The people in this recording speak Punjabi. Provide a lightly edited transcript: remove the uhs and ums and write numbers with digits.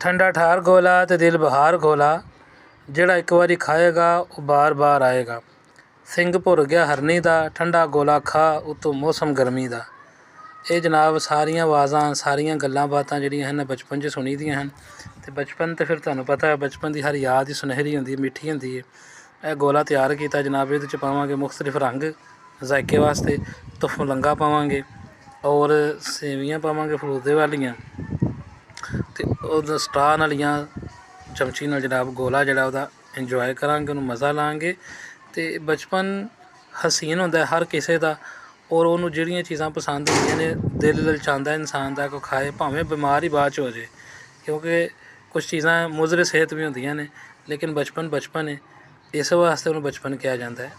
ठंडा ठार गोला ते दिल बहार गोला, ਜਿਹੜਾ ਇੱਕ ਵਾਰੀ ਖਾਏਗਾ ਉਹ ਬਾਰ-ਬਾਰ ਆਏਗਾ। ਸਿੰਘ ਭੁਰ ਗਿਆ ਹਰਨੀ ਦਾ, ਠੰਡਾ ਗੋਲਾ ਖਾ ਉਤੋਂ ਮੌਸਮ ਗਰਮੀ ਦਾ। ਇਹ ਜਨਾਬ ਸਾਰੀਆਂ ਆਵਾਜ਼ਾਂ, ਸਾਰੀਆਂ ਗੱਲਾਂ ਬਾਤਾਂ ਜਿਹੜੀਆਂ ਹਨ ਬਚਪਨ 'ਚ ਸੁਣੀ ਦੀਆਂ ਹਨ। ਅਤੇ ਬਚਪਨ ਤਾਂ ਫਿਰ ਤੁਹਾਨੂੰ ਪਤਾ ਹੈ, ਬਚਪਨ ਦੀ ਹਰ ਯਾਦ ਹੀ ਸੁਨਹਿਰੀ ਹੁੰਦੀ ਹੈ, ਮਿੱਠੀ ਹੁੰਦੀ ਹੈ। ਇਹ ਗੋਲਾ ਤਿਆਰ ਕੀਤਾ ਜਨਾਬ, ਇਹਦੇ 'ਚ ਪਾਵਾਂਗੇ ਮੁਖਤਲਿਫ ਰੰਗ ਜ਼ਾਇਕੇ ਵਾਸਤੇ, ਤੁਫਮਲੰਗਾ ਪਾਵਾਂਗੇ ਔਰ ਸੇਵੀਆਂ ਪਾਵਾਂਗੇ ਫਲੂਦੇ ਵਾਲੀਆਂ, ਅਤੇ ਉਹਦਾ ਸਟਾਹ ਨਾਲੀਆਂ ਚਮਚੀ ਨਾਲ ਜਨਾਬ ਗੋਲਾ ਜਿਹੜਾ ਉਹਦਾ ਇੰਜੋਏ ਕਰਾਂਗੇ, ਉਹਨੂੰ ਮਜ਼ਾ ਲਾਂਗੇ। ਅਤੇ ਬਚਪਨ ਹਸੀਨ ਹੁੰਦਾ ਹਰ ਕਿਸੇ ਦਾ, ਔਰ ਉਹਨੂੰ ਜਿਹੜੀਆਂ ਚੀਜ਼ਾਂ ਪਸੰਦ ਹੁੰਦੀਆਂ ਨੇ, ਦਿਲ ਲਲਚਾਉਂਦਾ ਇਨਸਾਨ ਦਾ ਕੋਈ ਖਾਏ, ਭਾਵੇਂ ਬਿਮਾਰ ਹੀ ਬਾਅਦ 'ਚ ਹੋ ਜਾਏ, ਕਿਉਂਕਿ ਕੁਛ ਚੀਜ਼ਾਂ ਮੁਜ਼ਰ ਸਿਹਤ ਵੀ ਹੁੰਦੀਆਂ ਨੇ। ਲੇਕਿਨ ਬਚਪਨ ਬਚਪਨ ਹੈ, ਇਸ ਵਾਸਤੇ ਉਹਨੂੰ ਬਚਪਨ ਕਿਹਾ ਜਾਂਦਾ ਹੈ।